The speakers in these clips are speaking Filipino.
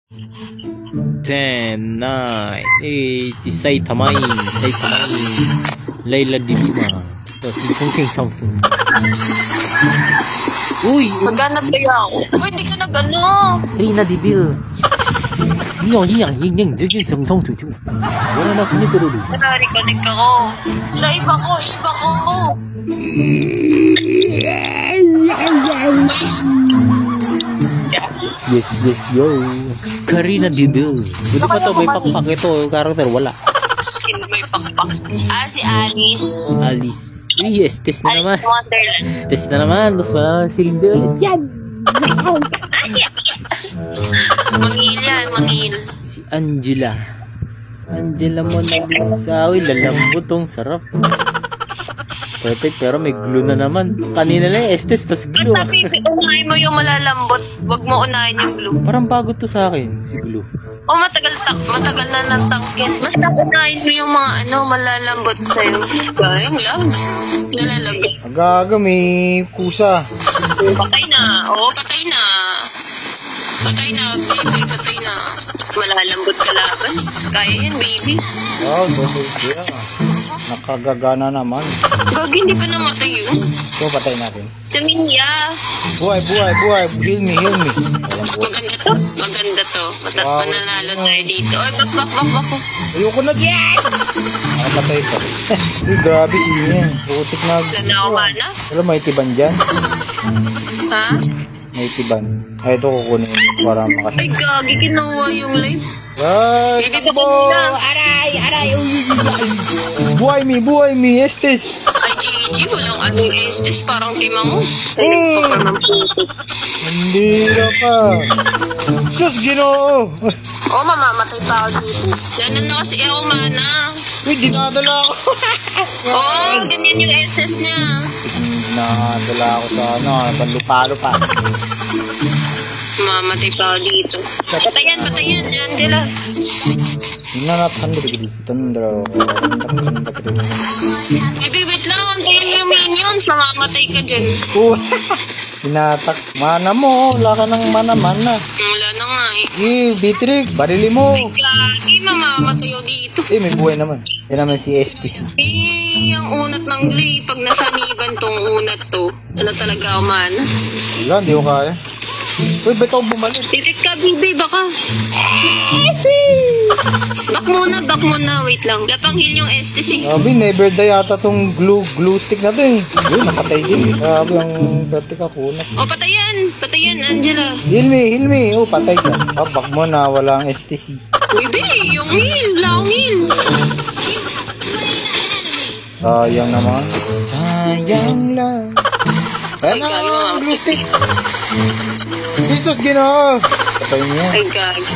10, 9, 8, Saitamain, Layla Dilma, Sing Samsung. Uy! Maghanap kaya ako. Uy, di ka nag-ano. Rina Dibil. Yang, Song Tutu. Wala na kami pero doon. Narinig ako. Sa iba ko. Yes, yo. Karina Dibil. Buti pa to, may pakpak ito. Karakter, wala. Sino may pakpak? Si Alice. Alice. Yes, test na naman. Wonderland. Test na naman. Basta silbi ulit yan. Mangil yan, mangil. Si Angela. Angela Mona Lisa. Uy, lalambot tong sarap. Perfect, pero may glue na naman. Kanina lang Estes, tas glue. Sabi, unahin mo yung malalambot. Wag mo unahin yung glue. Parang bago to sa akin, si glue. Matagal na natangkin. Basta unahin mo yung mga malalambot sa'yo. Sayang lang. Nalalagay. Agaga, may kusa. Patay na. Oo, patay na. Patay na, baby. Patay na. Malalambot ka laban. Kaya yan, baby. Wow, double kill. Nakagagana naman. Gagi, hindi pa namatay yun. So, patay natin. Saminya. Buhay. Heal me. Maganda to. Wow. Mananalo tayo dito. Ay, bak. Ayoko na. Yes! Nakapatay ito. Uy, grabe siya. Putik na. Sana ako mana. Alam, may tiban dyan. Ha? May tiban. Ay, ito kukunin para makasya. Ay, gagi, kinuha yung life. Ay, Baby, takbo! bakit Aray! Buhay me, Estes! Ay, Gigi, walang anong estes. Parang timang mo. Ay, pa ng puto. Mandira ka! Diyos, Ginoo! Oo, mamamatay pa ako dito. Ganun na kasi ako, mana. Uy, dinadala ako! Oo, ganyan yung estes niya. Dinadala ako sa panlupalo pa. Mamamatay pa ako dito. Patayan, Angela. Hinanatan ko dito sa tundra. Baby, wait lang. Antayin mo yung minions. Mamamatay ka dyan. Hinatak. Mana mo. Wala ka ng mana. Wala na nga eh. Beatrix. Barili mo. Ay, gagi. Mamamatay ako dito. May buhay naman. Yan naman si Estes. Ang unat ng glay. Pag nasaniban tong unat to, talaga ako mana. Wala, hindi ko kaya. Uy, ba't ako bumalik? Titit ka, baby, baka. Back muna, wait lang. Lapang heal yung Estes eh. Sabi, never die yata tong glue stick na to eh. Yun, napatay din. Sabi, ang perte ka kunat. O, patayan, Angela. Heal me. Oh, patay ka. Back mo na, wala ang STC. Baby, yung heal, wala akong heal. Sayang naman. Sayang lang. Ay, gagi, mama. Glue stick. Jesus, Ginoo. Patay niya. Ay, gagi.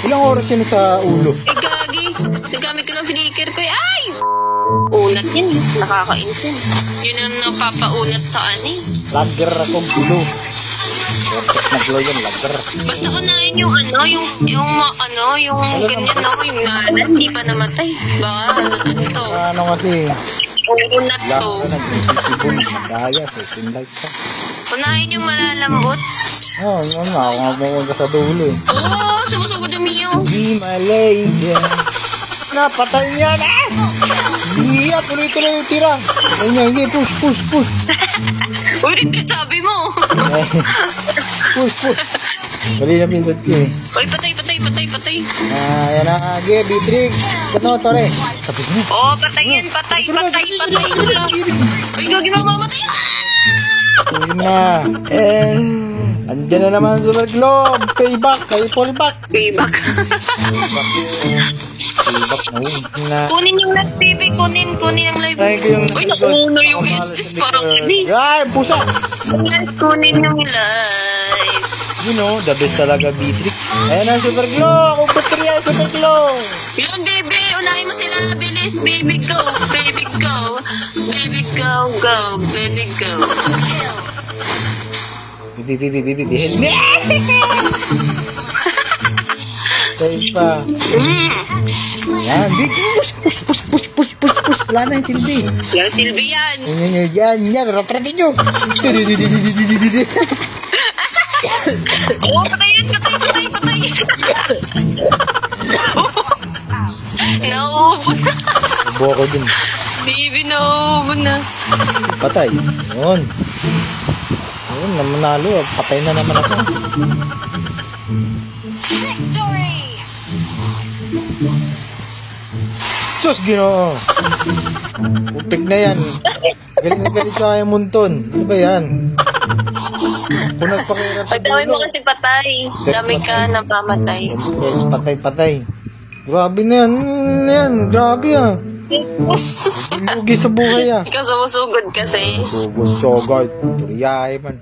Ilang oras yun sa ulo? Ay, gagi. Nagamit ko ng flicker ko. Ay! Unat yan. Nakakainsin. Yun ang napapaunat sa ani. Lagger akong gulo. Perfect na glow yan, lagger. Basta unahin yung yung ganyan yung nanan. Hindi pa namatay. Baka, to. Ano kasi? Unat Lang to. na nag-insisibol. Magdaya, so light pa. Unahin yung malalambot. Oo, yun nga. Ako nga pumunta sa dulo eh. Oo, sumusugod yung Mio. Di Malaysia. Napatay niya na! Iya, tuloy-tuloy yung tira. Hindi, push. Ulit ka sabi mo. Push. Bali na pindot ko eh. Ay, patay. Yan na, Beatrix. Ano, Tore? Tapos mo. Oo, patayin, patay. Ay, gagi mamamatay. Yun na. Andyan na naman Super Globe. Payback, fallback. Payback. Payback na. Kunin yung live, baby. Kunin yung live. Uy, nakuno yung Estes. Parang hindi. Ay, pusa. Kunin yung live. You know, the best talaga, Beatrix. Ayan na, Super Glow. Ako putri yan, Super Glow. Yun, baby. Unahin mo sila. Bilis, baby, go. Baby, go. Baby, go. Baby, go. Bibi. Help me. Tayo pa. Yan, big push. Wala na yung silbi. Yan, silbi yan. Yan. Rapratin nyo. Oo, patay. Nauubo na. Ubo ako din. Baby, nauubo na. Patay. Yun. Yun, namanalo. Patay na naman ako. Sus, Ginoo. Putik na yan. Galing na galing sa kaya munton. Ano ba yan? Kung nagpakirap sa Pagdami mo dulo. kasi patay. Dami ka napamatay. Patay. Grabe na yan. Yan, grabe ah. Lugi sa buhay ah. Ikaw sumusugod kasi. Sugod, sugod. Turiyahe man.